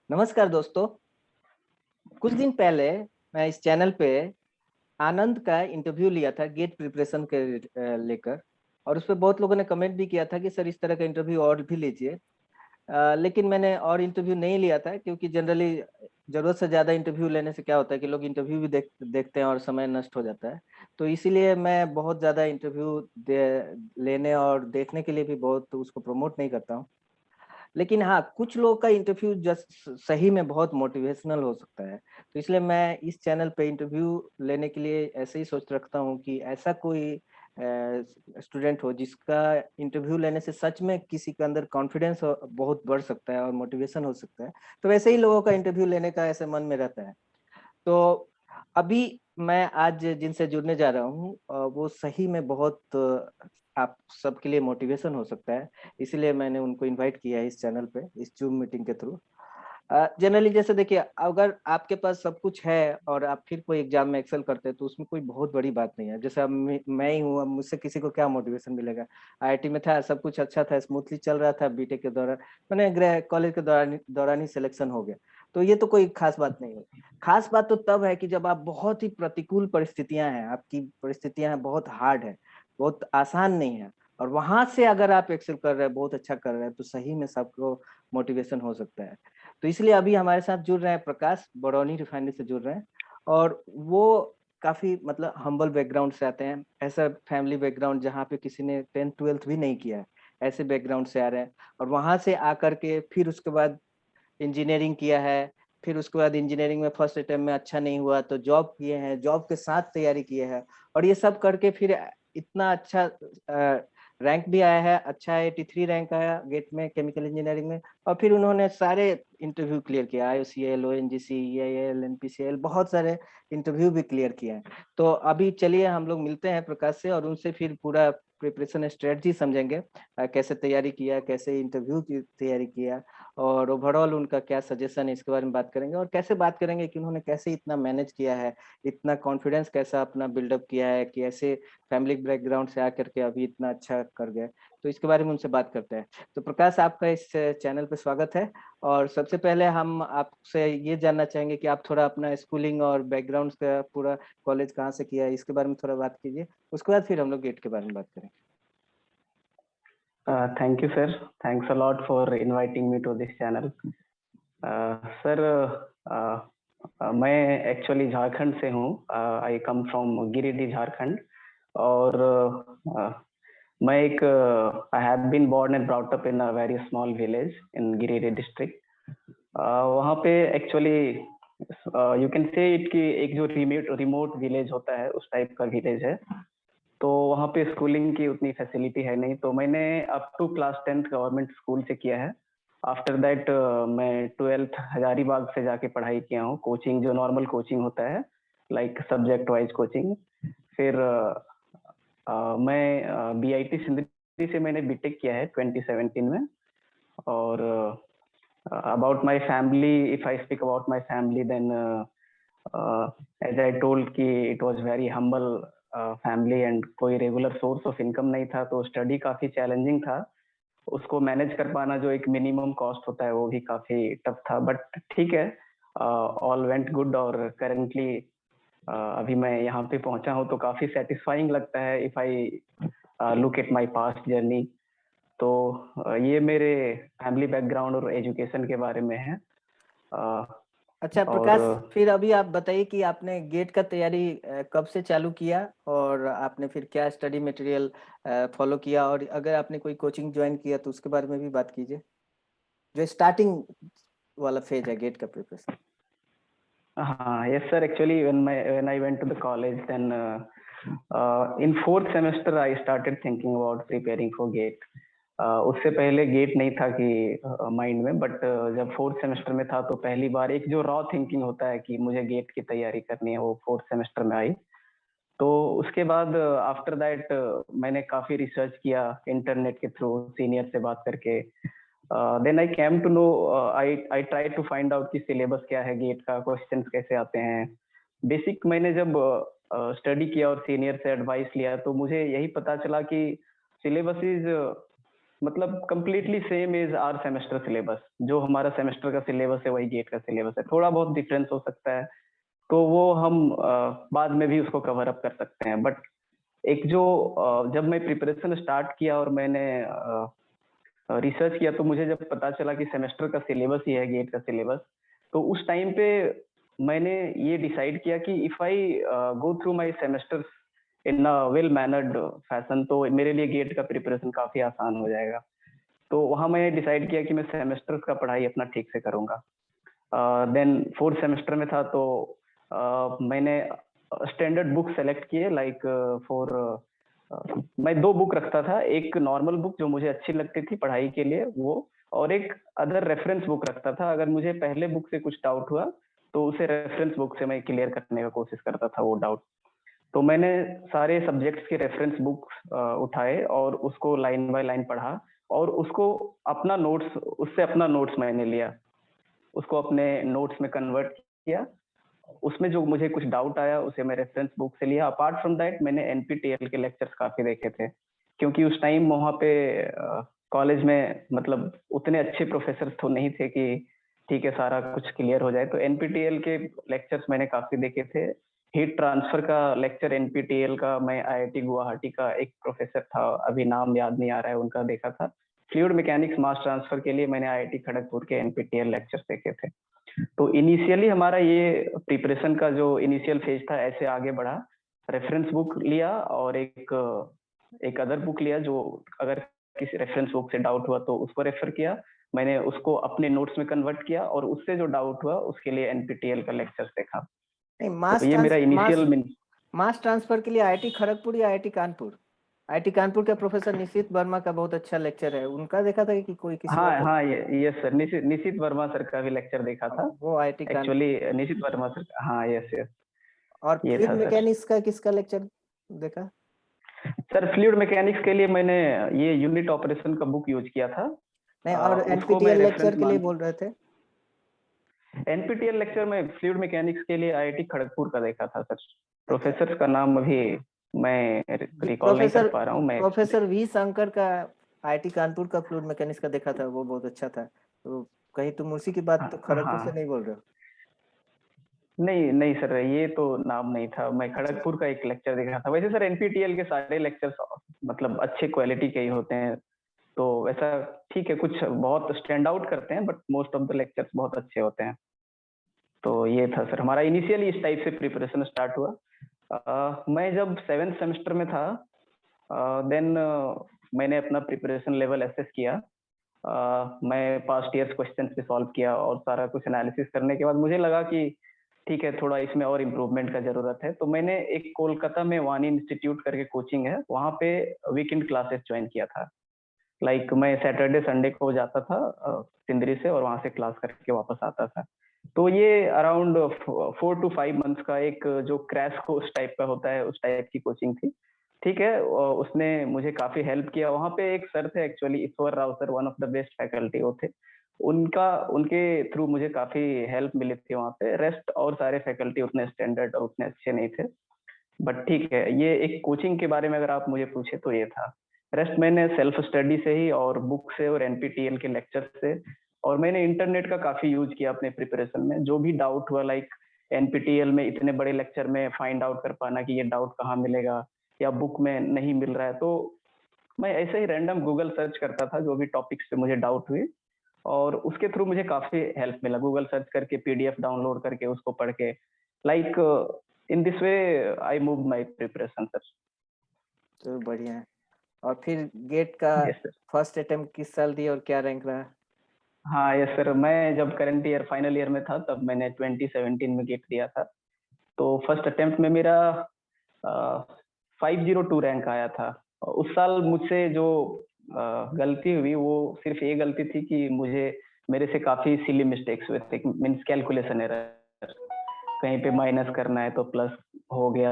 नमस्कार दोस्तों। कुछ दिन पहले मैं इस चैनल पे आनंद का इंटरव्यू लिया था गेट प्रिपरेशन के लेकर। और उस पे बहुत लोगों ने कमेंट भी किया था कि सर इस तरह का इंटरव्यू और भी लीजिए। लेकिन मैंने और इंटरव्यू नहीं लिया था क्योंकि जनरली जरूरत से ज्यादा इंटरव्यू लेने से क्या होता है कि लोग इंटरव्यू भी देखते हैं और समय नष्ट हो जाता है। तो इसीलिए मैं बहुत ज्यादा इंटरव्यू लेने और देखने के लिए भी बहुत उसको प्रमोट नहीं करता हूँ। लेकिन हाँ, कुछ लोगों का इंटरव्यू जस्ट सही में बहुत मोटिवेशनल हो सकता है। तो इसलिए मैं इस चैनल पे इंटरव्यू लेने के लिए ऐसे ही सोच रखता हूँ कि ऐसा कोई स्टूडेंट हो जिसका इंटरव्यू लेने से सच में किसी के अंदर कॉन्फिडेंस बहुत बढ़ सकता है और मोटिवेशन हो सकता है। तो वैसे ही लोगों का इंटरव्यू लेने का ऐसे मन में रहता है। तो अभी मैं आज जिनसे जुड़ने जा रहा हूँ वो सही में बहुत आप सबके लिए मोटिवेशन हो सकता है। इसलिए मैंने उनको इनवाइट किया है इस चैनल पे इस जूम मीटिंग के थ्रू। जनरली जैसे देखिए, अगर आपके पास सब कुछ है और आप फिर कोई एग्जाम में एक्सेल करते हैं तो उसमें कोई बहुत बड़ी बात नहीं है। जैसे अब मैं ही हूँ, अब मुझसे किसी को क्या मोटिवेशन मिलेगा। आईआईटी में था, सब कुछ अच्छा था, स्मूथली चल रहा था। बीटेक के दौरान मैंने कॉलेज के दौरान ही सिलेक्शन हो गया। तो ये तो कोई खास बात नहीं है। खास बात तो तब है कि जब आप बहुत ही प्रतिकूल परिस्थितियां हैं, आपकी परिस्थितियां हैं बहुत हार्ड है, बहुत आसान नहीं है, और वहां से अगर आप एक्सेल कर रहे हैं, बहुत अच्छा कर रहे हैं, तो सही में सबको मोटिवेशन हो सकता है। तो इसलिए अभी हमारे साथ जुड़ रहे हैं प्रकाश, बरौनी रिफाइनरी से जुड़ रहे हैं। और वो काफी मतलब हम्बल बैकग्राउंड से आते हैं, ऐसा फैमिली बैकग्राउंड जहाँ पे किसी ने 10th 12th भी नहीं किया है, ऐसे बैकग्राउंड से आ रहे हैं। और वहां से आकर के फिर उसके बाद इंजीनियरिंग किया है। फिर उसके बाद इंजीनियरिंग में फर्स्ट अटेम्प्ट में अच्छा नहीं हुआ तो जॉब किए हैं, जॉब के साथ तैयारी किए हैं। और ये सब करके फिर इतना अच्छा रैंक भी आया है, अच्छा 83 रैंक आया गेट में केमिकल इंजीनियरिंग में। और फिर उन्होंने सारे इंटरव्यू क्लियर किया, IOCL, ONGC, EIL, NPCL, बहुत सारे इंटरव्यू भी क्लियर किया है। तो अभी चलिए हम लोग मिलते हैं प्रकाश से और उनसे फिर पूरा प्रिपरेशन स्ट्रेटजी समझेंगे। कैसे तैयारी किया, कैसे इंटरव्यू की तैयारी किया, और ओवरऑल उनका क्या सजेशन है इसके बारे में बात करेंगे। और कैसे बात करेंगे कि उन्होंने कैसे इतना मैनेज किया है, इतना कॉन्फिडेंस कैसा अपना बिल्डअप किया है, कि ऐसे फैमिली बैकग्राउंड से आकर के अभी इतना अच्छा कर गए। तो इसके बारे में उनसे बात करते हैं। तो प्रकाश, आपका इस चैनल पे स्वागत है। और सबसे पहले हम आपसे ये जानना चाहेंगे कि आप थोड़ा अपना स्कूलिंग और बैकग्राउंड का पूरा कॉलेज कहाँ से किया है इसके बारे में थोड़ा बात कीजिए। उसके बाद फिर हम लोग गेट के बारे में बात करेंगे। Thank you, sir. Thanks a lot for inviting me to this channel. Sir, मैं एक्चुअली झारखंड से हूँ। I come from Giridih, Jharkhand. और मैं एक I have been born and brought up in a very small village in Giridih district. वहाँ पे actually you can say it कि एक जो रिमोट विलेज होता है उस टाइप का विलेज है। तो वहाँ पे स्कूलिंग की उतनी फैसिलिटी है नहीं, तो मैंने up to class 10th government school से किया है। आफ्टर दैट मैं 12th हजारीबाग से जाके पढ़ाई किया हूँ, कोचिंग जो नॉर्मल कोचिंग होता है, लाइक सब्जेक्ट वाइज कोचिंग। फिर मैं BIT सिंदरी से मैंने बीटेक किया है 2017 में। और about my family, if I speak about my family, then as I told कि it was very humble family and कोई रेगुलर सोर्स ऑफ इनकम नहीं था, तो स्टडी काफी चैलेंजिंग था। उसको मैनेज कर पाना जो एक मिनिमम कॉस्ट होता है वो भी काफी टफ था, बट ठीक है, ऑल वेंट गुड। और करेंटली अभी मैं यहाँ पे पहुंचा हूँ तो काफी सेटिस्फाइंग लगता है if I look at my past journey. तो ये मेरे फैमिली बैकग्राउंड और एजुकेशन के बारे में है। अच्छा प्रकाश, फिर अभी आप बताइए कि आपने गेट का तैयारी कब से चालू किया, और आपने फिर क्या स्टडी मटेरियल फॉलो किया, और अगर आपने कोई कोचिंग ज्वाइन किया तो उसके बारे में भी बात कीजिए, जो स्टार्टिंग वाला फेज है गेट का प्रिपरेशन। हाँ, yes sir, actually when I went to the college, then in fourth semester I started thinking about preparing for GATE. उससे पहले गेट नहीं था कि माइंड में, बट जब फोर्थ सेमेस्टर में था तो पहली बार एक जो रॉ थिंकिंग होता है कि मुझे गेट की तैयारी करनी है, वो फोर्थ सेमेस्टर में आई। तो उसके बाद आफ्टर दैट मैंने काफी रिसर्च किया इंटरनेट के थ्रू, सीनियर से बात करके। Then I came to know, I try to find out कि सिलेबस क्या है गेट का, क्वेश्चंस कैसे आते हैं, बेसिक। मैंने जब स्टडी किया और सीनियर से एडवाइस लिया तो मुझे यही पता चला कि सिलेबस इज मतलब completely same is our semester syllabus. जो हमारा सेमेस्टर का सिलेबस है वही गेट का सिलेबस है, थोड़ा बहुत डिफरेंस हो सकता है तो वो हम बाद में भी उसको कवर अप कर सकते हैं। बट एक जो जब मैं प्रिपरेशन स्टार्ट किया और मैंने रिसर्च किया तो मुझे जब पता चला कि सेमेस्टर का सिलेबस ही है गेट का सिलेबस, तो उस टाइम पे मैंने ये डिसाइड किया कि if I go through my semesters in a well mannered fashion तो मेरे लिए गेट का प्रिपरेशन काफी आसान हो जाएगा। तो वहां मैंने डिसाइड किया कि मैं सेमेस्टर का पढ़ाई अपना ठीक से करूंगा। देन फोर्थ सेमेस्टर में था तो मैंने स्टैंडर्ड बुक सेलेक्ट किए लाइक फॉर मैं दो बुक रखता था, एक नॉर्मल बुक जो मुझे अच्छी लगती थी पढ़ाई के लिए वो, और एक अदर रेफरेंस बुक रखता था। अगर मुझे पहले बुक से कुछ डाउट हुआ तो उसे रेफरेंस बुक से मैं क्लियर करने का कोशिश करता था वो डाउट। तो मैंने सारे सब्जेक्ट्स के रेफरेंस बुक उठाए और उसको लाइन बाय लाइन पढ़ा और उसको अपना नोट्स उससे अपना नोट्स मैंने लिया, उसको अपने नोट्स में कन्वर्ट किया। उसमें जो मुझे कुछ डाउट आया उसे मैं रेफरेंस बुक से लिया। अपार्ट फ्रॉम दैट मैंने एनपीटीईएल के लेक्चर्स काफी देखे थे, क्योंकि उस टाइम वहाँ पे कॉलेज में मतलब उतने अच्छे प्रोफेसर तो नहीं थे कि ठीक है सारा कुछ क्लियर हो जाए। तो एनपीटीईएल के लेक्चर्स मैंने काफी देखे थे। हीट ट्रांसफर का लेक्चर एनपीटीईएल का मैं आईआईटी गुवाहाटी का एक प्रोफेसर था, अभी नाम याद नहीं आ रहा है, उनका देखा था। फ्लूइड मैकेनिक्स मास ट्रांसफर के लिए मैंने आईआईटी खड़गपुर के एनपीटीईएल लेक्चर्स देखे थे। तो इनिशियली हमारा ये प्रिपरेशन का जो इनिशियल फेज था ऐसे आगे बढ़ा। रेफरेंस बुक लिया और एक अदर बुक लिया जो अगर किसी रेफरेंस बुक से डाउट हुआ तो उसको रेफर किया। मैंने उसको अपने नोट्स में कन्वर्ट किया और उससे जो डाउट हुआ उसके लिए एनपीटीईएल का लेक्चर्स देखा। नहीं, तो ये मेरा इनिशियल मास ट्रांसफर के लिए आईआईटी खड़गपुर या आईआईटी कानपुर? आईआईटी कानपुर के प्रोफेसर निशित वर्मा का बहुत अच्छा लेक्चर है, उनका देखा था कि कोई किसी हाँ और का? हाँ ये सर निशित वर्मा सर का भी लेक्चर देखा था। वो आईआईटी कानपुर। एक्चुअली निशित वर्मा सर हाँ यस यस और ये फ्लूइड था सर। मैकेनिक्स का किसका लेक्चर देखा? सर फ्लूइड मैकेनिक्स के लिए मैंने ये यूनिट ऑपरेशन का बुक यूज किया था। नहीं, और उसको मैं एनपीटीईएल रेफरेंस लेक्चर के लिए मान बोल रहे थे? एनपीटीईएल लेक्चर में फ्लूइड मैकेनिक्स के लिए आईआईटी खड़गपुर का देखा था सर। अच्छा। प्रोफेसर का नाम अभी मैं रिकॉल नहीं कर प्रोफेसर पा रहा हूँ मैं। प्रोफेसर वी शंकर का आईआईटी कानपुर का फ्लूइड मैकेनिक्स का देखा था, वो बहुत अच्छा था। तो कहीं तुम उसी की बात तो खड़गपुर से हाँ नहीं बोल रहे हो? नहीं नहीं सर ये तो नाम नहीं था, मैं अच्छा। खड़गपुर का एक लेक्चर देखा था। वैसे सर एनपीटीईएल के सारे लेक्चर्स मतलब अच्छे क्वालिटी के ही होते हैं, तो वैसा ठीक है कुछ बहुत स्टैंड आउट करते हैं but most of the lectures बहुत अच्छे होते हैं। तो ये था सर हमारा इनिशियली इस टाइप से प्रिपरेशन स्टार्ट हुआ। मैं जब सेवेंथ सेमेस्टर में था देन मैंने अपना प्रिपरेशन लेवल एसेस किया। मैं पास्ट ईयर्स क्वेश्चन पे सॉल्व किया और सारा कुछ एनालिसिस करने के बाद मुझे लगा कि ठीक है थोड़ा इसमें और इम्प्रूवमेंट का जरूरत है। तो मैंने एक कोलकाता में वानी इंस्टीट्यूट करके कोचिंग है वहाँ पे वीकेंड क्लासेस ज्वाइन किया था। लाइक मैं सैटरडे संडे को जाता था सिंदरी से और वहाँ से क्लास करके वापस आता था। तो ये अराउंड 4 to 5 मंथ्स का एक जो क्रैश कोर्स टाइप का होता है उस टाइप की कोचिंग थी। ठीक है उसने मुझे काफी हेल्प किया। वहाँ पे एक सर थे actually Ishwar Rao sir, one of the best faculty वो थे। उनके थ्रू मुझे काफी हेल्प मिली थी वहाँ पे। रेस्ट और सारे फैकल्टी उतने स्टैंडर्ड और उतने अच्छे नहीं थे, बट ठीक है ये एक कोचिंग के बारे में अगर आप मुझे पूछे तो ये था। रेस्ट मैंने सेल्फ स्टडी से ही और बुक से और एनपीटीईएल के लेक्चर से, और मैंने इंटरनेट का काफी यूज किया अपने प्रिपरेशन में। जो भी डाउट हुआ लाइक एनपीटीईएल में इतने बड़े लेक्चर में फाइंड आउट कर पाना कि ये डाउट कहाँ मिलेगा या बुक में नहीं मिल रहा है, तो मैं ऐसे ही रैंडम गूगल सर्च करता था जो भी टॉपिक्स पे मुझे डाउट हुई, और उसके थ्रू मुझे काफी हेल्प मिला। गूगल सर्च करके पीडीएफ डाउनलोड करके उसको पढ़ के like in this way I move my preparation sir. तो बढ़िया है। और फिर गेट का यस सर। फर्स्ट अटेम्प्ट किस साल दिया और क्या रैंक रहा? हाँ यस सर मैं जब करंट ईयर फाइनल ईयर में था तब मैंने 2017 में गेट दिया था। तो फर्स्ट अटेम्प्ट में मेरा 502 रैंक आया था। उस साल मुझसे जो गलती हुई वो सिर्फ ये गलती थी कि मुझे मेरे से काफी सिली मिस्टेक्स हुए थे, मीन्स कैलकुलेशन एरर। कहीं पे माइनस करना है तो प्लस हो गया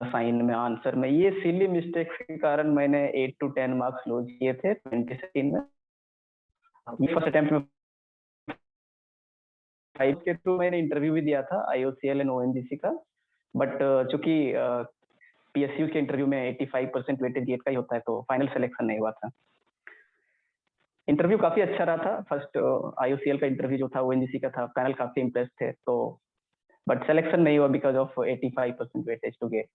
साइन में आंसर में। ये सिली मिस्टेक्स के कारण मैंने 8 to 10 मार्क्स लूज किए थे 2016 में। ये फर्स्ट अटेम्प्ट में 5 के थ्रू मैंने इंटरव्यू भी दिया था आईओसीएल एंड ओएनजीसी का, बट चूंकि पीएसयू के इंटरव्यू में 85% वेटेज गेट का ही होता है तो फाइनल सिलेक्शन नहीं हुआ था। इंटरव्यू काफी अच्छा रहा था। फर्स्ट IOCL का इंटरव्यू जो था ONGC का था, पैनल काफी इम्प्रेस थे, तो बट सिलेक्शन नहीं हुआ because of 85% weightage to GATE.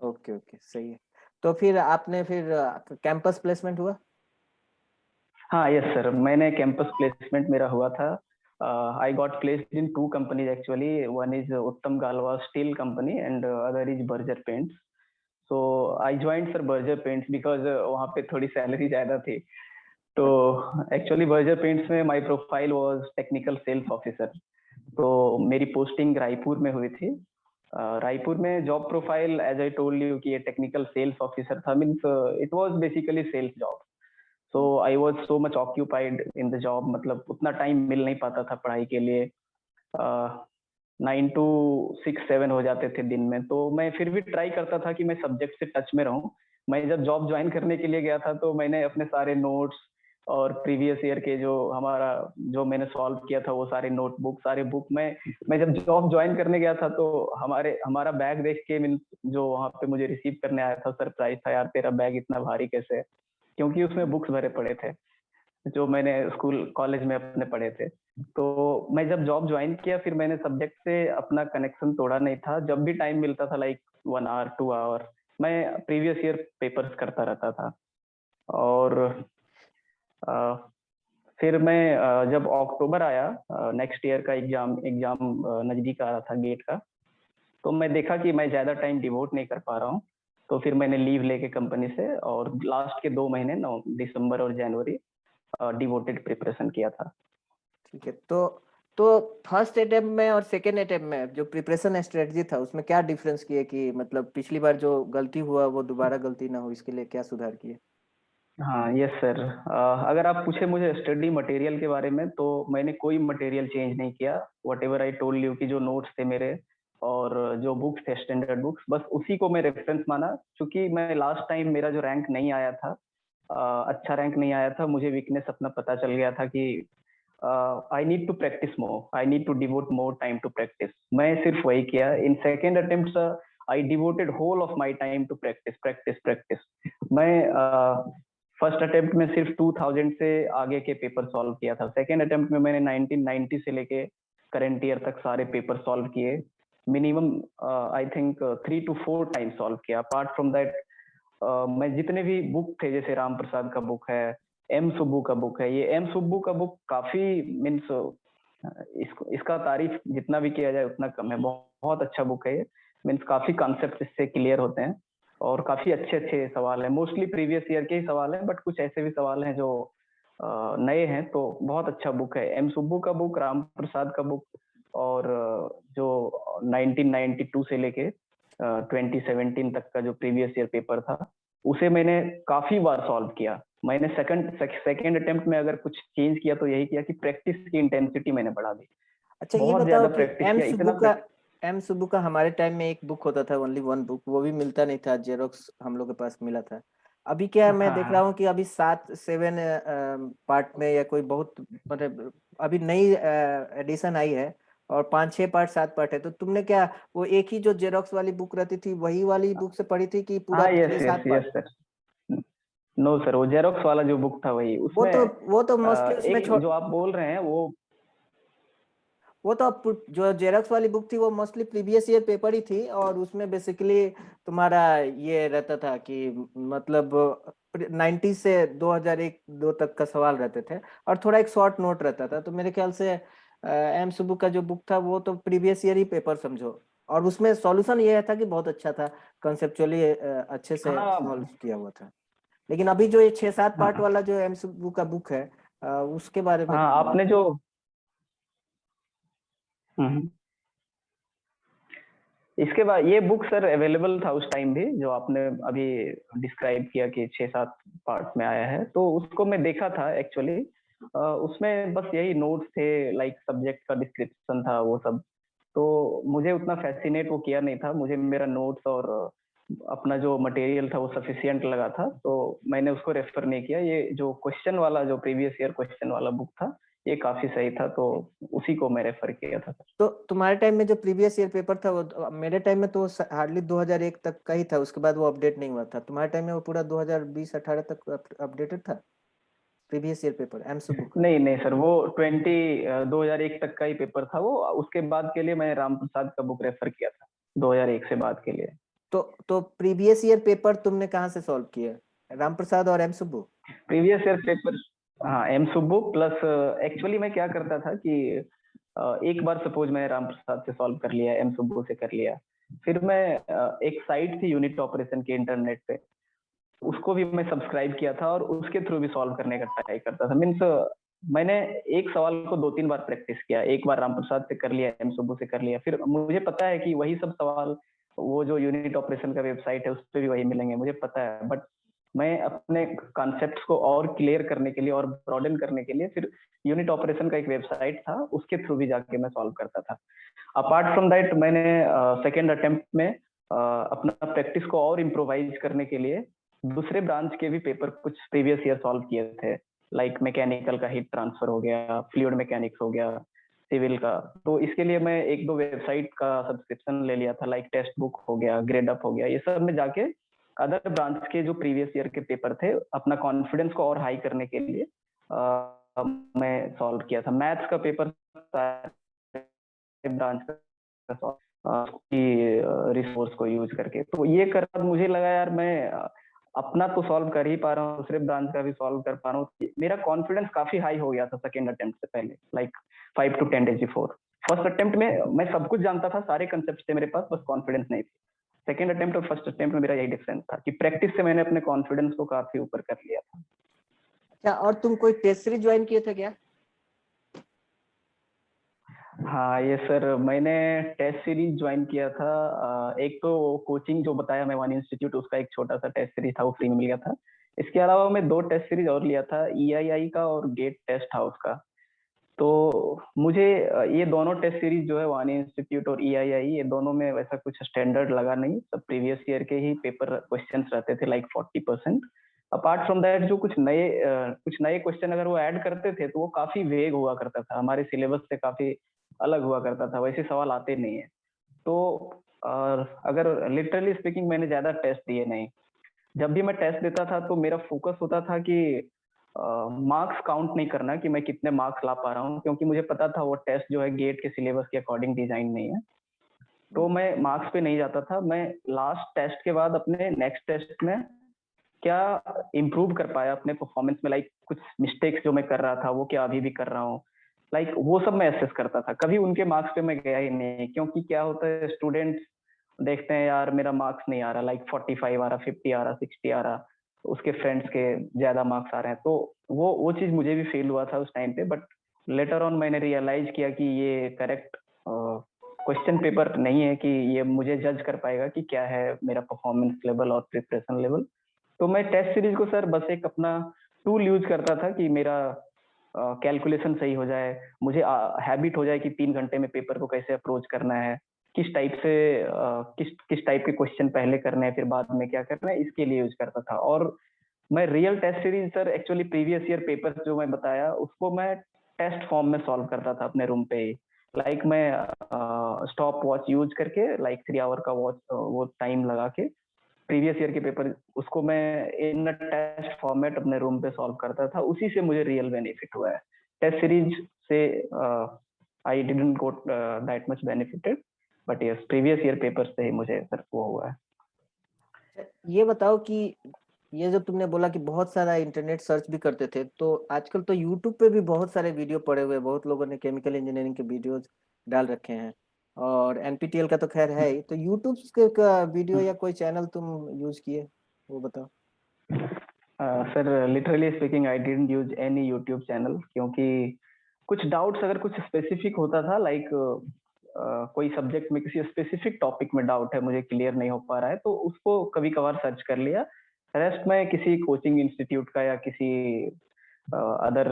Okay okay, सही है। तो फिर आपने फिर कैंपस प्लेसमेंट हुआ? हाँ यस सर, मैंने कैंपस प्लेसमेंट मेरा हुआ था। I got placed in 2 companies actually. One is Uttam Galva steel company and other is Berger Paints. So I joined sir Berger Paints because वहाँ पे थोड़ी सैलरी ज्यादा थी। तो एक्चुअली बर्जर पेंट्स में my profile was technical sales officer. तो मेरी posting Raipur में हुई थी। रायपुर में job profile as I told you कि ये टेक्निकल सेल्स ऑफिसर था, means it was basically sales job. So I was so much occupied in the job, मतलब उतना टाइम मिल नहीं पाता था पढ़ाई के लिए। 9 to 6 7 हो जाते थे दिन में, तो मैं फिर भी ट्राई करता था कि मैं सब्जेक्ट से टच में रहूं। मैं जब जॉब ज्वाइन करने के लिए गया था तो मैंने अपने सारे नोट्स और प्रीवियस ईयर के जो हमारा जो मैंने सॉल्व किया था वो सारे नोटबुक सारे बुक मैं जब जॉब ज्वाइन करने गया था तो हमारा बैग देख के मीन जो वहाँ पे मुझे रिसीव करने आया था सरप्राइज था, यार तेरा बैग इतना भारी कैसे है, क्योंकि उसमें बुक्स भरे पड़े थे जो मैंने स्कूल कॉलेज में अपने पढ़े थे। तो मैं जब जॉब ज्वाइन किया फिर मैंने सब्जेक्ट से अपना कनेक्शन तोड़ा नहीं था। जब भी टाइम मिलता था लाइक 1 आवर 2 आवर मैं प्रीवियस ईयर पेपर्स करता रहता था। और अ, फिर मैं जब अक्टूबर आया नेक्स्ट ईयर का एग्जाम एग्जाम नजदीक आ रहा था गेट का, तो मैं देखा कि मैं ज्यादा टाइम डिवोट नहीं कर पा रहा हूँ। तो फिर मैंने लीव लेके कंपनी से और लास्ट के 2 महीने दिसंबर और जनवरी डिवोटेड प्रिपरेशन किया था। ठीक है। तो फर्स्ट अटेम्प्ट में और सेकेंड अटेम्प्ट में जो प्रिपरेशन स्ट्रेटजी था उसमें क्या डिफरेंस किए कि मतलब पिछली बार जो गलती हुआ वो दोबारा गलती ना हो, इसके लिए क्या सुधार किए? हाँ यस सर, अगर आप पूछे मुझे स्टडी मटेरियल के बारे में तो मैंने कोई मटेरियल चेंज नहीं किया। What ever I told you कि जो नोट्स थे मेरे और जो बुक्स थे स्टैंडर्ड बुक्स, बस उसी को मैं रेफरेंस माना। क्योंकि मैं लास्ट टाइम मेरा जो रैंक नहीं आया था, अच्छा रैंक नहीं आया था, मुझे वीकनेस अपना पता चल गया था कि I need to practice more, I need to devote more time to practice. मैं सिर्फ वही किया। In second attempt I devoted whole of my time to practice practice practice. मैं फर्स्ट अटेम्प्ट में सिर्फ 2000 से आगे के पेपर सॉल्व किया था। सेकेंड अटेम्प्ट में मैंने 1990 से लेके करंट ईयर तक सारे पेपर सॉल्व किए। Minimum I think 3 to 4 time solve किया। अपार्ट फ्रॉम दैट मैं जितने भी बुक थे, जैसे राम प्रसाद का बुक है, एम सुब्बू का बुक है, ये एम सुब्बू का बुक काफी मीन्स इसका तारीफ जितना भी किया जाए उतना कम है। बहुत अच्छा बुक है ये, मीन्स काफी कॉन्सेप्ट इससे क्लियर होते हैं और काफी अच्छे अच्छे सवाल हैं। मोस्टली प्रीवियस ईयर के ही सवाल हैं, बट कुछ ऐसे भी सवाल हैं जो नए हैं। तो बहुत अच्छा बुक है एम सुब्बू का बुक, राम प्रसाद का बुक। और जो 1992 से लेके 2017 तक का जो प्रीवियस ईयर पेपर था उसे मैंने काफी बार सॉल्व किया। मैंने सेकंड अटेम्प्ट में अगर कुछ चेंज किया तो यही किया कि प्रैक्टिस की इंटेंसिटी मैंने बढ़ा दी। अच्छा, ये बहुत बताओ ज्यादा कि प्रैक्टिस किया, इतना एम सुब्बू का हमारे टाइम में एक बुक होता था, ओनली वन बुक, वो भी मिलता नहीं था, जेरोक्स हम लोग के पास मिला था। अभी क्या है, मैं देख रहा हूँ हाँ कि अभी 7 7 पार्ट में या कोई बहुत मतलब अभी नई एडिशन आई है और 5 6 पार्ट 7 पार्ट है। तो तुमने क्या वो एक ही जो जेरोक्स वाली बुक रहती थी वही वाली बुक से पढ़ी थी कि पूरा हाँ, यस छह यस सात yes part sir. No sir, वो जेरोक्स वाला जो बुक था वही वो उसमें तो वो तो मोस्टली उसमें एक जो आप बोल रहे हैं वो। वो तो जो जेरॉक्स वाली बुक थी वो मोस्टली प्रीवियस ईयर पेपर ही थी और उसमें बेसिकली तुम्हारा ये रहता था कि मतलब 90 से 2001 दो तक का सवाल रहते थे और थोड़ा एक शॉर्ट नोट रहता था। तो मेरे ख्याल से एम सुब्बू का जो बुक था वो तो प्रीवियस ईयर ही पेपर समझो। और उसमें सॉल्यूशन ये था कि बहुत अच्छा था, कंसेप्चुअली अच्छे से सॉल्व हाँ किया हुआ था। लेकिन अभी जो ये 6 7 पार्ट हाँ वाला जो एम सुब्बू का बुक है उसके बारे में हाँ, आपने जो हम्म, इसके बाद ये बुक सर अवेलेबल था उस टाइम भी, जो आपने अभी डिस्क्राइब किया कि 6 7 पार्ट में आया है, तो उसको मैं देखा था एक्चुअली। उसमें बस यही नोट्स थे, लाइक सब्जेक्ट का डिस्क्रिप्शन था वो सब। तो मुझे उतना फैसिनेट वो किया नहीं था, मुझे मेरा नोट्स और अपना जो मटेरियल था वो सफिशियंट लगा था, तो मैंने उसको रेफर नहीं किया। ये जो क्वेश्चन वाला जो प्रीवियस ईयर क्वेश्चन वाला बुक था ये काफी सही था, तो उसी को मैं रेफर किया था। तो तुम्हारे टाइम में जो प्रीवियस ईयर पेपर था वो मेरे टाइम में तो हार्डली 2001 तक का ही था, उसके बाद वो अपडेट नहीं हुआ था। तुम्हारे टाइम में वो पूरा 2020 18 तक अपडेटेड था? प्रीवियस ईयर पेपर एमसीबू का? नहीं नहीं सर, वो 2001 तक का ही पेपर था वो। उसके बाद के लिए मैं राम प्रसाद का बुक रेफर किया था 2001 से बाद के लिए। तो प्रीवियस ईयर पेपर तुमने कहाँ से सॉल्व किया, राम प्रसाद और एमसीबू? प्रीवियस ईयर पेपर, हाँ एम सुब्बू प्लस। एक्चुअली मैं क्या करता था कि एक बार सपोज मैंने राम प्रसाद से सॉल्व कर लिया, एम सुब्बू से कर लिया, फिर मैं एक साइट थी यूनिट ऑपरेशन की इंटरनेट पे, उसको भी मैं सब्सक्राइब किया था और उसके थ्रू भी सॉल्व करने का ट्राई करता था। मीन्स मैंने एक सवाल को 2-3 बार प्रैक्टिस किया, एक बार राम प्रसाद से कर लिया, एम सुब्बू से कर लिया, फिर मुझे पता है कि वही सब सवाल वो जो यूनिट ऑपरेशन का वेबसाइट है उस पर भी वही मिलेंगे, मुझे पता है। बट मैं अपने कॉन्सेप्ट्स को और क्लियर करने के लिए और ब्रॉडन करने के लिए फिर यूनिट ऑपरेशन का एक वेबसाइट था, उसके थ्रू भी जाके मैं सॉल्व करता था। अपार्ट फ्रॉम दैट मैंने सेकेंड अटेम्प्ट में अपना प्रैक्टिस को और इम्प्रोवाइज करने के लिए दूसरे ब्रांच के भी पेपर कुछ प्रीवियस ईयर सॉल्व किए थे। लाइक मैकेनिकल का हीट ट्रांसफर हो गया, फ्लूइड मैकेनिक्स हो गया, सिविल का। तो इसके लिए मैं 1-2 वेबसाइट का सब्सक्रिप्शन ले लिया था, लाइक टेक्स्ट बुक हो गया, ग्रेड अप हो गया, ये सब में जाके अदर ब्रांच के जो प्रीवियस ईयर के पेपर थे अपना कॉन्फिडेंस को और हाई करने के लिए मैं सॉल्व किया था। मैथ्स का पेपर ब्रांच का रिसोर्स को यूज करके, तो ये कर मुझे लगा यार मैं अपना तो सॉल्व कर ही पा रहा हूँ, दूसरे ब्रांच का भी सॉल्व कर पा रहा हूँ। मेरा कॉन्फिडेंस काफी हाई हो गया था सेकेंड अटेम्प्ट से पहले, like 5 to 10 days before. First attempt में मैं सब कुछ जानता था, सारे कंसेप्ट थे मेरे पास, बस कॉन्फिडेंस नहीं थी। सेकेंड अटेम्प्ट और फर्स्ट अटेम्प्ट में मेरा यही डिफरेंस था कि प्रैक्टिस से मैंने अपने कॉन्फिडेंस को काफी ऊपर कर लिया था। अच्छा, और तुम कोई टेस्ट सीरीज ज्वाइन किए थे क्या? हाँ ये सर, मैंने टेस्ट सीरीज ज्वाइन किया था। एक तो कोचिंग जो बताया मैं, वन इंस्टीट्यूट, उसका एक छोटा सा टेस्ट सीरीज था, वो फ्री में मिल गया था। इसके अलावा मैं 2 टेस्ट सीरीज और लिया था, EII का और गेट टेस्ट हाउस का। तो मुझे ये दोनों टेस्ट सीरीज जो है, वन इंस्टीट्यूट और EII, ये दोनों में वैसा कुछ स्टैंडर्ड लगा नहीं, सब प्रीवियस ईयर के ही पेपर क्वेश्चंस रहते थे, लाइक 40%। अपार्ट फ्रॉम दैट जो कुछ नए क्वेश्चन अगर वो ऐड करते थे तो वो काफी वेग हुआ करता था, हमारे सिलेबस से काफी अलग हुआ करता था, वैसे सवाल आते नहीं है। तो अगर लिटरली स्पीकिंग मैंने ज्यादा टेस्ट दिए नहीं। जब भी मैं टेस्ट देता था तो मेरा फोकस होता था कि मार्क्स काउंट नहीं करना कि मैं कितने मार्क्स ला पा रहा हूँ, क्योंकि मुझे पता था वो टेस्ट जो है गेट के सिलेबस के अकॉर्डिंग डिजाइन नहीं है। तो मैं मार्क्स पे नहीं जाता था, मैं लास्ट टेस्ट के बाद अपने नेक्स्ट टेस्ट में क्या इम्प्रूव कर पाया अपने परफॉर्मेंस में, लाइक कुछ मिस्टेक्स जो मैं कर रहा था वो क्या अभी भी कर रहा हूँ, लाइक वो सब मैं एसेस करता था। कभी उनके मार्क्स पे मैं गया ही नहीं, क्योंकि क्या होता है स्टूडेंट्स देखते हैं यार मेरा मार्क्स नहीं आ रहा, लाइक 45 आ रहा, 50 आ रहा, 60 आ रहा, उसके फ्रेंड्स के ज्यादा मार्क्स आ रहे हैं, तो वो चीज मुझे भी फील हुआ था उस टाइम पे। बट लेटर ऑन मैंने रियलाइज किया कि ये करेक्ट क्वेश्चन पेपर नहीं है, कि ये मुझे जज कर पाएगा कि क्या है मेरा परफॉर्मेंस लेवल और प्रिपरेशन लेवल। तो मैं टेस्ट सीरीज को सर बस एक अपना टूल यूज करता था कि मेरा कैलकुलेशन सही हो जाए, मुझे हैबिट हो जाए कि 3 घंटे में पेपर को कैसे अप्रोच करना है, किस टाइप से किस टाइप के क्वेश्चन पहले करने हैं, फिर बाद में क्या करना है, इसके लिए यूज करता था। और मैं real test series sir, actually previous year paper जो मैं बताया उसको मैं टेस्ट फॉर्म में सॉल्व करता था अपने रूम पे ही। लाइक मैं स्टॉप वॉच यूज करके, लाइक 3 आवर का वॉच वो टाइम लगा के प्रीवियस ईयर के पेपर उसको मैं इन टेस्ट फॉर्मेट अपने रूम पे सॉल्व करता था, उसी से मुझे रियल बेनिफिट हुआ है। टेस्ट सीरीज से I didn't got that much benefited, but yes previous year paper से ही मुझे सर वो हुआ है। ये बताओ कि ये जो तुमने बोला कि बहुत सारा इंटरनेट सर्च भी करते थे, तो आजकल तो यूट्यूब पे भी बहुत सारे वीडियो पड़े हुए हैं, बहुत लोगों ने केमिकल इंजीनियरिंग के वीडियोस डाल रखे हैं, और एनपीटीईएल का तो खैर है ही, तो यूट्यूब का वीडियो या कोई चैनल तुम यूज किए, वो बताओ। Sir literally speaking I didn't use any YouTube channel, क्योंकि कुछ डाउट्स अगर कुछ स्पेसिफिक होता था, लाइक कोई सब्जेक्ट में किसी स्पेसिफिक टॉपिक में डाउट है, मुझे क्लियर नहीं हो पा रहा है, तो उसको कभी कभार सर्च कर लिया। रेस्ट में किसी कोचिंग इंस्टीट्यूट का या किसी अदर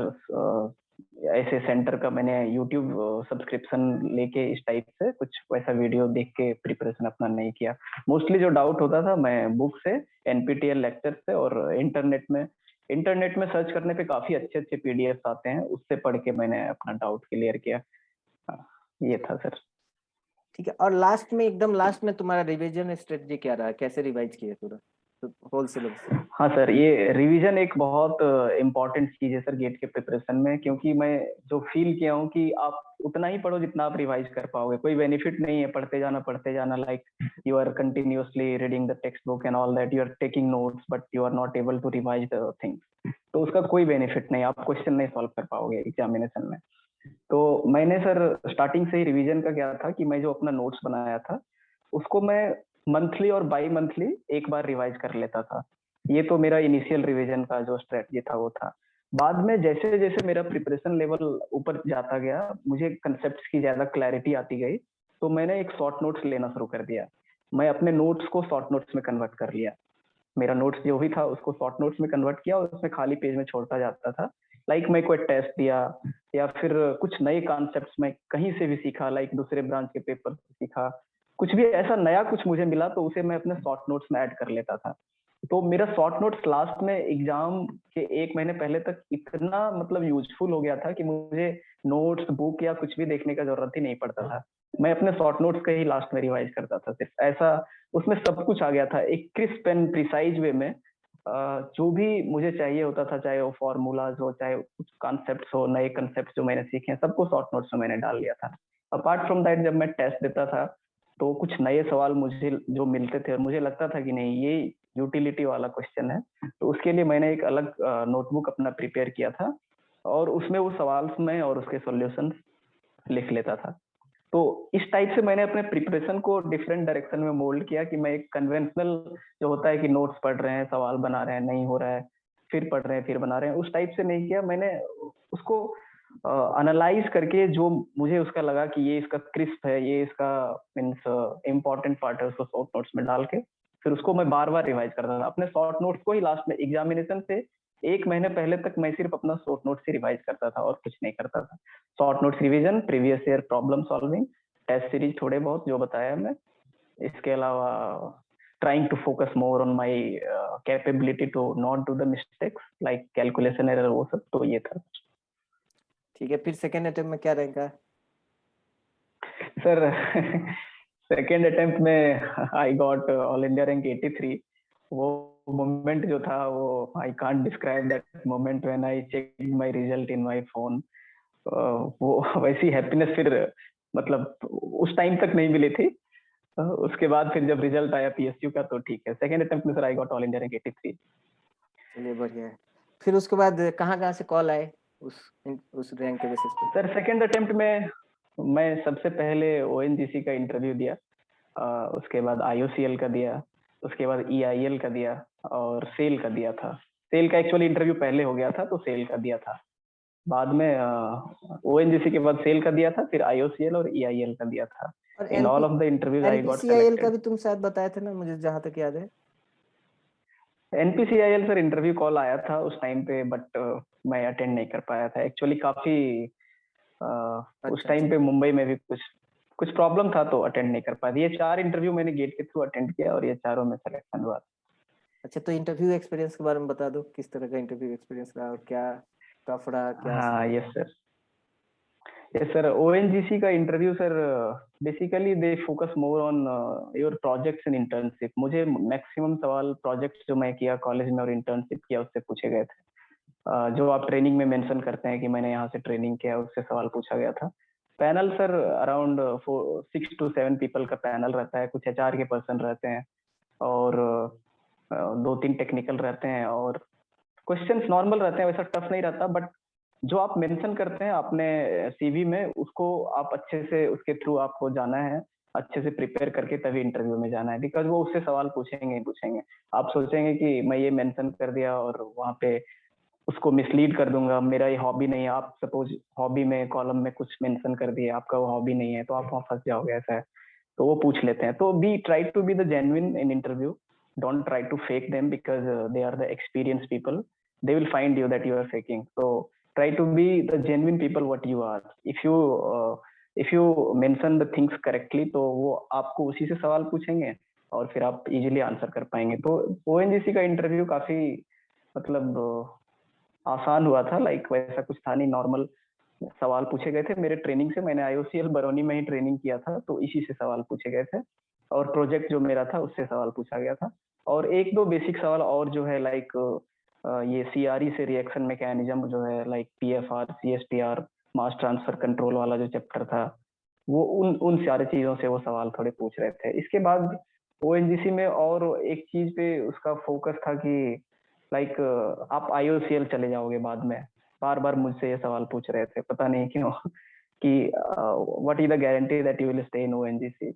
ऐसे सेंटर का मैंने यूट्यूब सब्सक्रिप्शन लेके इस टाइप से कुछ वैसा वीडियो देख के प्रिपरेशन अपना नहीं किया। मोस्टली जो डाउट होता था मैं बुक से, एनपीटीईएल लेक्चर से, और इंटरनेट में सर्च करने पे काफी अच्छे अच्छे पीडीएफ आते हैं, उससे पढ़ के मैंने अपना डाउट क्लियर किया। ये था सर। ठीक है, और लास्ट में एकदम लास्ट में तुम्हारा रिवीजन स्ट्रेटजी क्या रहा, कैसे रिवाइज किए पूरा? होल सिलेबस से? हाँ सर, ये रिवीजन एक बहुत इम्पोर्टेंट चीज है सर गेट के प्रिपरेशन में, क्योंकि मैं जो फील किया हूँ कि आप उतना ही पढ़ो जितना आप रिवाइज कर पाओगे। कोई बेनिफिट नहीं है पढ़ते जाना like you are continuously reading the text book and all that, you are taking notes but you are not able to revise the things. तो उसका कोई बेनिफिट नहीं, आप क्वेश्चन नहीं सॉल्व कर पाओगे एग्जामिनेशन में। तो मैंने सर स्टार्टिंग से ही रिवीजन का क्या था कि मैं जो अपना नोट्स बनाया था उसको मैं मंथली और बाई मंथली एक बार रिवाइज कर लेता था। ये तो मेरा इनिशियल रिवीजन का जो स्ट्रेटजी था वो था। बाद में जैसे जैसे मेरा प्रिपरेशन लेवल ऊपर जाता गया, मुझे कंसेप्ट्स की ज्यादा क्लैरिटी आती गई, तो मैंने एक शॉर्ट नोट्स लेना शुरू कर दिया। मैं अपने नोट्स को शॉर्ट नोट्स में कन्वर्ट कर लिया। मेरा नोट्स जो भी था उसको शॉर्ट नोट्स में कन्वर्ट किया और उसमें खाली पेज में छोड़ता जाता था। लाइक मैं कोई टेस्ट दिया या फिर कुछ नए कॉन्सेप्ट्स मैं कहीं से भी सीखा, लाइक दूसरे ब्रांच के पेपर से सीखा, कुछ भी ऐसा नया कुछ मुझे मिला तो उसे मैं अपने शॉर्ट नोट्स में ऐड कर लेता था। तो मेरा शॉर्ट नोट्स लास्ट में एग्जाम के एक महीने पहले तक इतना मतलब यूजफुल हो गया था कि मुझे नोट्स बुक या कुछ भी देखने का जरूरत ही नहीं पड़ता था। मैं अपने शॉर्ट नोट्स का ही लास्ट में रिवाइज करता था सिर्फ, ऐसा उसमें सब कुछ आ गया था एक क्रिस्प एंड प्रिसाइज वे में। जो भी मुझे चाहिए होता था, चाहे वो फॉर्मूलाज हो, चाहे कुछ कॉन्सेप्ट्स हो, नए कॉन्सेप्ट्स जो मैंने सीखे हैं सबको शॉर्ट नोट्स में मैंने डाल लिया था। अपार्ट फ्रॉम दैट जब मैं टेस्ट देता था तो कुछ नए सवाल मुझे जो मिलते थे और मुझे लगता था कि नहीं ये यूटिलिटी वाला क्वेश्चन है, तो उसके लिए मैंने एक अलग नोटबुक अपना प्रिपेयर किया था और उसमें वो सवाल में और उसके सॉल्यूशंस लिख लेता था। तो इस टाइप से मैंने अपने प्रिपरेशन को डिफरेंट डायरेक्शन में मोल्ड किया कि मैं एक कन्वेंशनल जो होता है कि नोट्स पढ़ रहे हैं, सवाल बना रहे हैं, नहीं हो रहा है, फिर पढ़ रहे हैं, फिर बना रहे हैं, उस टाइप से नहीं किया मैंने। उसको एनालाइज करके जो मुझे उसका लगा कि ये इसका क्रिस्प है, ये इसका मीन्स इम्पोर्टेंट पार्ट है, उसको शॉर्ट नोट्स में डाल के फिर उसको मैं बार बार रिवाइज करता था। अपने शॉर्ट नोट्स को ही लास्ट में एग्जामिनेशन से एक महीने पहले तक मैं सिर्फ अपना शॉर्ट नोट्स ही रिवाइज करता था और कुछ नहीं करता था। Short notes revision, previous year problem solving, test series थोड़े बहुत जो बताया मैं, इसके अलावा trying to focus more on my capability to not do the mistakes like calculation error, वो सब। तो ये था ठीक है, फिर सेकेंड अटेम्प्ट में क्या रहेगा? सर। सेकेंड अटेम्प्ट में I got all India rank 83। वो मोमेंट जो था वो I can't describe that moment when I check my result in my phone. वो वैसी हैप्पीनेस फिर मतलब उस टाइम तक नहीं मिली थी। उसके बाद फिर जब रिजल्ट आया पीएसयू का तो ठीक है। सेकंड अटेम्प्ट में sir I got all India rank 83। चलिए बढ़िया है। फिर उसके बाद कहाँ से कॉल आए उस रैंक के बेसिस पे? सर सेकंड अटेम्प्ट में मैं सबसे पहले ओएनजीसी का इंटरव्यू दिया, उसके बाद आईओसीएल का दिया, उसके बाद ईआईएल का दिया और सेल का दिया था। सेल का एक्चुअली इंटरव्यू पहले हो गया था तो सेल का दिया था। बाद में ओएनजीसी के बाद सेल का दिया था, फिर आईओसीएल और ईआईएल का दिया था। और in all of the interviews I got NPCIL का सेलेक्टेड। भी तुम शायद बताए थे ना, मुझे जहाँ तक याद है। एनपीसीआईएल सर इंटरव्यू कॉल आया था उस टाइम पे, बट मैं अटेंड नहीं कर पाया था एक्चुअली। काफी उस टाइम पे मुंबई में भी कुछ कुछ प्रॉब्लम था तो अटेंड नहीं कर पाया। ये 4 इंटरव्यू मैंने गेट के थ्रू अटेंड किया और ये चारों में सिलेक्शन हुआ। अच्छा, तो इंटरव्यू एक्सपीरियंस के बारे में बता दो, किस तरह का इंटरव्यू एक्सपीरियंस रहा और क्या टफ रहा, क्या? हाँ yes sir, yes sir. ONGC का interview sir basically they focus more on your projects and internship. मुझे मैक्सिमम सवाल प्रोजेक्ट्स जो मैं किया कॉलेज में और इंटर्नशिप किया उससे पूछे गए थे। जो आप ट्रेनिंग में मेंशन करते हैं कि मैंने यहाँ से ट्रेनिंग किया, उससे सवाल पूछा गया था। Panel sir around 6 to 7 people का पैनल रहता है। कुछ एचआर के पर्सन रहते हैं और 2-3 टेक्निकल रहते हैं और क्वेश्चंस नॉर्मल रहते हैं, वैसा टफ नहीं रहता। बट जो आप मेंशन करते हैं अपने सीवी में उसको आप अच्छे से उसके थ्रू आपको जाना है, अच्छे से प्रिपेयर करके तभी इंटरव्यू में जाना है। बिकॉज वो उससे सवाल पूछेंगे ही पूछेंगे। आप सोचेंगे कि मैं ये मेंशन कर दिया और वहाँ पे उसको मिसलीड कर दूंगा, मेरा ये हॉबी नहीं है। आप सपोज हॉबी में कॉलम में कुछ मेंशन कर दिए, आपका वो हॉबी नहीं है, तो आप वहाँ फंस जाओगे, ऐसा है। तो वो पूछ लेते हैं। तो be try to be the genuine in interview, don't try to fake them because they are the experience people, they will find you that you are faking. So try to be the genuine people what you are. If you mention the things correctly तो वो आपको उसी से सवाल पूछेंगे और फिर आप इजीली आंसर कर पाएंगे। तो ओएनजीसी का इंटरव्यू काफी मतलब आसान हुआ था। लाइक वैसा कुछ था नहीं, नॉर्मल सवाल पूछे गए थे। मेरे ट्रेनिंग से, मैंने आईओसीएल बरौनी में ही ट्रेनिंग किया था तो इसी से सवाल पूछे गए थे और प्रोजेक्ट जो मेरा था उससे सवाल पूछा गया था। और एक दो बेसिक सवाल और जो है लाइक ये सीआरई से रिएक्शन मैकेनिज्म जो है like PFR, CSTR, mass transfer control वाला जो चैप्टर था, वो उन उन सारी चीजों से वो सवाल थोड़े पूछ रहे थे। इसके बाद ओएनजीसी में और एक चीज पे उसका फोकस था कि लाइक आप आईओसीएल चले जाओगे बाद में। बार बार मुझसे ये सवाल पूछ रहे थे, पता नहीं क्यों कि what is the guarantee that you will stay in ONGC.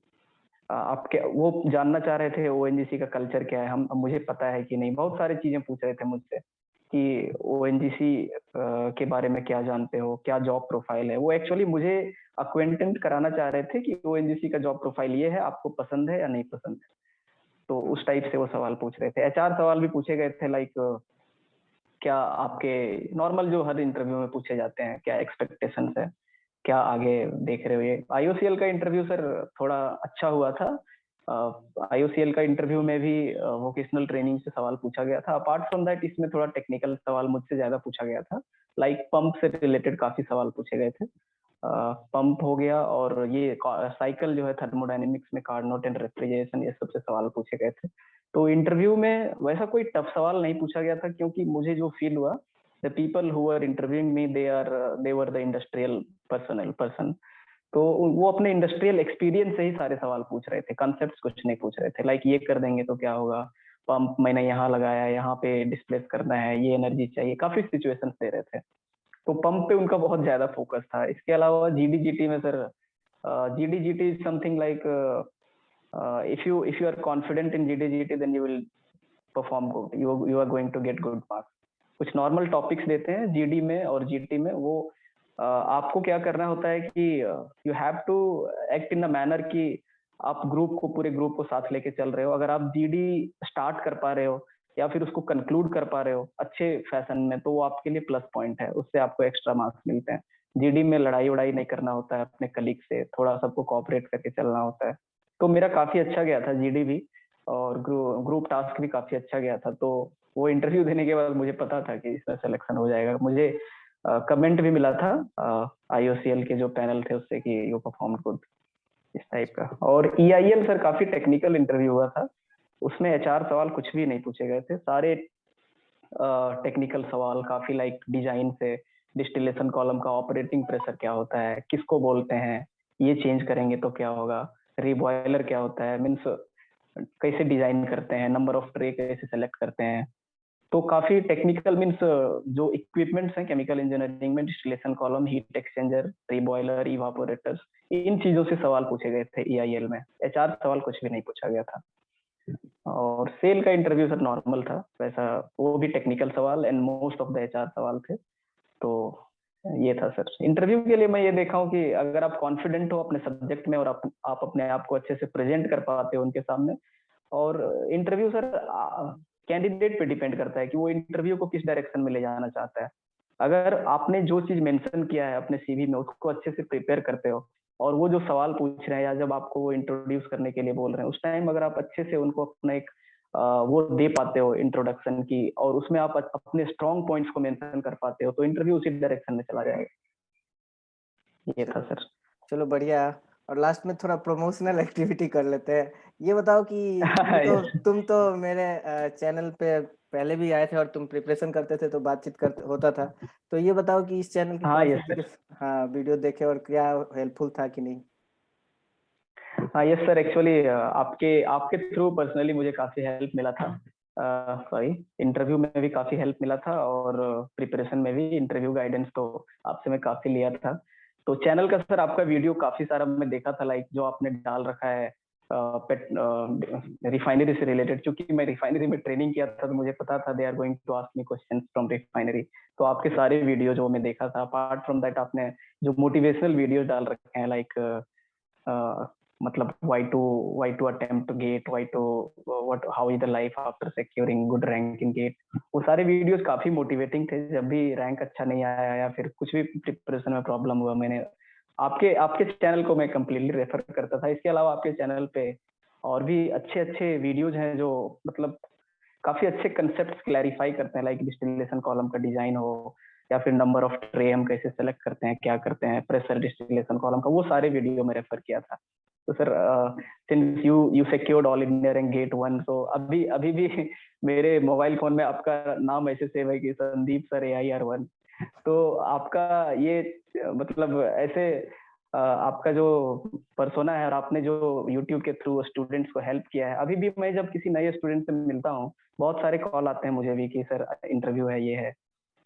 आप क्या वो जानना चाह रहे थे ओएनजीसी का कल्चर क्या है, हम मुझे पता है कि नहीं, बहुत सारी चीजें पूछ रहे थे मुझसे कि ओएनजीसी के बारे में क्या जानते हो, क्या जॉब प्रोफाइल है। वो एक्चुअली मुझे अक्वेंटेंट कराना चाह रहे थे कि ओएनजीसी का जॉब प्रोफाइल ये है, आपको पसंद है या नहीं पसंद है। तो उस टाइप से वो सवाल पूछ रहे थे। एचआर सवाल भी पूछे गए थे लाइक क्या आपके नॉर्मल जो हर इंटरव्यू में पूछे जाते हैं, क्या एक्सपेक्टेशंस है, क्या आगे देख रहे हो। ये आईओसीएल का इंटरव्यू सर थोड़ा अच्छा हुआ था। आईओसीएल का इंटरव्यू में भी वोकेशनल ट्रेनिंग से सवाल पूछा गया था। अपार्ट फ्रॉम दैट इसमें थोड़ा टेक्निकल सवाल मुझसे ज्यादा पूछा गया था, लाइक पंप से रिलेटेड काफी सवाल पूछे गए थे। पंप हो गया और ये साइकिल जो है थर्मोडायनेमिक्स में कार्नोट एंड रेफ्रिजरेशन, ये सबसे सवाल पूछे गए थे। तो इंटरव्यू में वैसा कोई टफ सवाल नहीं पूछा गया था, क्योंकि मुझे जो फील हुआ the people who are interviewing me they were the industrial person. तो वो अपने इंडस्ट्रियल एक्सपीरियंस से ही सारे सवाल पूछ रहे थे, कॉन्सेप्ट्स कुछ नहीं पूछ रहे थे लाइक ये कर देंगे तो क्या होगा, पंप मैंने यहाँ लगाया, यहाँ पे डिस्प्लेस करना है, ये एनर्जी चाहिए, काफी सिचुएशन दे रहे थे। तो पंप पे उनका बहुत ज्यादा फोकस था। इसके अलावा जीडीजीटी में sir, GDGT is something like if you are confident in GDGT then you will perform good, you are going to get good marks। कुछ नॉर्मल टॉपिक्स देते हैं जीडी में और जीटी में। वो आपको क्या करना होता है कि you have to act in a manner कि आप ग्रुप को, पूरे ग्रुप को साथ लेके चल रहे हो। अगर आप जीडी स्टार्ट कर पा रहे हो या फिर उसको कंक्लूड कर पा रहे हो अच्छे फैशन में, तो वो आपके लिए प्लस पॉइंट है, उससे आपको एक्स्ट्रा मार्क्स मिलते हैं। जीडी में लड़ाई उड़ाई नहीं करना होता है अपने कलीग से, थोड़ा सबको कोऑपरेट करके चलना होता है। तो मेरा काफी अच्छा गया था जीडी भी, और ग्रुप टास्क भी काफी अच्छा गया था। तो वो इंटरव्यू देने के बाद मुझे पता था कि इसमें सिलेक्शन हो जाएगा। मुझे कमेंट भी मिला था आईओसीएल के जो पैनल थे उससे कि यू परफॉर्म गुड, इस टाइप का। और ईआईएल सर काफी टेक्निकल इंटरव्यू हुआ था, उसमें एचआर सवाल कुछ भी नहीं पूछे गए थे, सारे टेक्निकल सवाल काफी लाइक डिजाइन से, डिस्टिलेशन कॉलम का ऑपरेटिंग प्रेशर क्या होता है, किसको बोलते हैं, ये चेंज करेंगे तो क्या होगा, रीबॉयलर क्या होता है, मीन्स कैसे डिजाइन करते हैं, नंबर ऑफ ट्रे कैसे सेलेक्ट करते हैं। तो काफी टेक्निकल मीन्स जो इक्विपमेंट्स हैं केमिकल इंजीनियरिंग में, distillation column, heat exchanger, reboiler, इवापोरेटर्स, इन चीजों से सवाल पूछे गए थे ईआईएल में। एचआर सवाल कुछ भी नहीं पूछा गया था। और सेल का इंटरव्यू सर नॉर्मल था वैसा, वो भी टेक्निकल सवाल and most of the HR सवाल थे। तो ये था सर। इंटरव्यू के लिए मैं ये देखा हूँ कि अगर आप कॉन्फिडेंट हो अपने सब्जेक्ट में और आप अपने आप को अच्छे से प्रेजेंट कर पाते हो उनके सामने, और इंटरव्यू सर कैंडिडेट पे डिपेंड करता है कि वो इंटरव्यू को किस डायरेक्शन में ले जाना चाहता है। अगर आपने जो चीज मेंशन किया है अपने सीवी में उसको अच्छे से प्रिपेयर करते हो, और वो जो सवाल पूछ रहे हैं या जब आपको वो इंट्रोड्यूस करने के लिए बोल रहे हैं उस टाइम अगर आप अच्छे से उनको अपना एक वो दे पाते हो इंट्रोडक्शन की, और उसमें आप अपने स्ट्रॉन्ग पॉइंट्स को मेंशन कर पाते हो, तो इंटरव्यू उसी डायरेक्शन में चला जाएगा। ये था सर। चलो बढ़िया। और लास्ट में थोड़ा प्रमोशनल एक्टिविटी कर लेते हैं। ये बताओ कि तुम तो मेरे चैनल पे पहले भी आए थे और तुम प्रिपरेशन करते थे तो बातचीत करते होता था। तो ये बताओ कि इस चैनल की हाँ कौन यस सी सर। हाँ वीडियो देखे और क्या हेल्पफुल था कि नहीं। हाँ यस सर, एक्चुअली आपके आपके थ्रू पर्सनली मुझे काफी हेल्प मिला था। सॉरी, इंटरव्यू में भी काफी हेल्प मिला था, और प्रिपरेशन में भी इंटरव्यू गाइडेंस तो आपसे मैं काफी लिया था। तो चैनल का सर आपका वीडियो काफी सारा मैं देखा था, लाइक जो आपने डाल रखा है पेट रिफाइनरी से रिलेटेड। क्योंकि मैं रिफाइनरी में ट्रेनिंग किया था तो मुझे पता था they are going to ask me questions from refinery. तो आपके सारे वीडियो जो मैं देखा था, अपार्ट फ्रॉम दैट आपने जो मोटिवेशनल वीडियो डाल रखे हैं लाइक मतलब why to attempt to gate, why to what how is the life after securing good rank in gate, वो सारे वीडियोस काफी मोटिवेटिंग थे। जब भी रैंक अच्छा नहीं आया या फिर कुछ भी प्रिपरेशन में प्रॉब्लम हुआ, मैंने आपके आपके चैनल को मैं कंप्लीटली रेफर करता था। इसके अलावा आपके चैनल पे और भी अच्छे अच्छे वीडियोज हैं जो मतलब काफी अच्छे कंसेप्ट क्लैरिफाई करते हैं, लाइक डिस्टिलेशन कॉलम का डिजाइन हो या फिर नंबर ऑफ ट्रे हम कैसे सेलेक्ट करते हैं, क्या करते हैं, प्रेशर डिस्टिलेशन कॉलम का, वो सारे वीडियो में रेफर किया था। तो sir since you secured all India rank GATE 1, तो अभी भी मेरे मोबाइल फोन में आपका नाम ऐसे सेव है कि संदीप सर AIR1। तो आपका ये मतलब ऐसे आपका जो पर्सोना है और आपने जो यूट्यूब के थ्रू स्टूडेंट्स को हेल्प किया है, अभी भी मैं जब किसी नए स्टूडेंट से मिलता हूँ, बहुत सारे कॉल आते हैं मुझे भी कि सर इंटरव्यू है, ये है,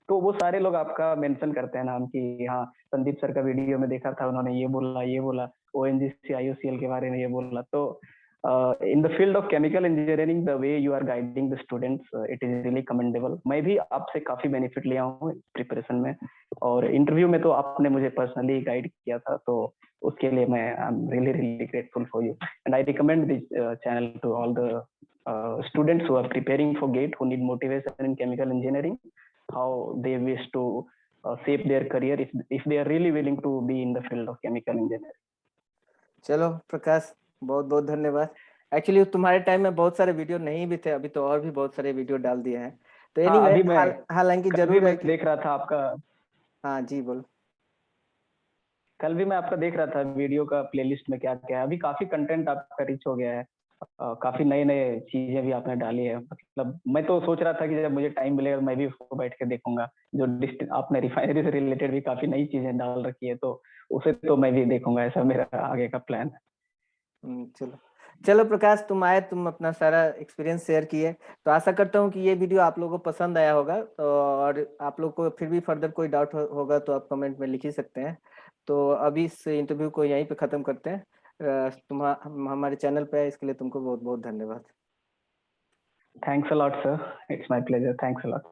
तो वो सारे लोग आपका मेंशन करते हैं नाम कि हाँ संदीप सर का वीडियो में देखा था, उन्होंने ये बोला ONGC IOCL के बारे में ये बोला। तो in the field of chemical engineering the way you are guiding the students, it is really commendable. मैं भी आपसे काफी बेनिफिट लिया हूँ प्रिपरेशन में, और इंटरव्यू में तो आपने मुझे पर्सनली गाइड किया था, तो उसके लिए मैं I am really really grateful for you, and I recommend this channel to all the students who are preparing for GATE, who need motivation in chemical engineering, how they wish to shape their career if they are really willing to be in the field of chemical engineering. चलो प्रकाश, बहुत बहुत धन्यवाद। Actually तुम्हारे time में बहुत सारे video नहीं भी थे, अभी तो और भी बहुत सारे वीडियो डाल दिए हैं। तो हाँ, एनीवे अभी मैं हालांकि कल भी जरूर है मैं कि देख रहा था आपका, हाँ जी बोलो। कल भी मैं आपका देख रहा था वीडियो का प्लेलिस्ट में क्या क्या है, अभी काफी कंटेंट आपका रिच हो गया है, काफी नए नए चीजें भी आपने डाली है। मतलब मैं तो सोच रहा था कि जब मुझे टाइम मिलेगा मैं भी उसको बैठ के देखूंगा, जो आपने रिफाइनरी से रिलेटेड भी काफी नई चीजें डाल रखी है, तो उसे तो मैं भी देखूंगा, ऐसा मेरा आगे का प्लान है। चलो चलो प्रकाश, तुम आए, तुम अपना सारा एक्सपीरियंस शेयर किए, तो आशा करता हूँ कि ये वीडियो आप लोगों को पसंद आया होगा। तो और आप लोग को फिर भी फर्दर कोई डाउट होगा तो आप कमेंट में लिख ही सकते हैं। तो अभी इस इंटरव्यू को यहीं पे ख़त्म करते हैं। हमारे चैनल पे है, इसके लिए तुमको बहुत बहुत धन्यवाद। Thanks a lot sir, it's my pleasure, thanks a lot.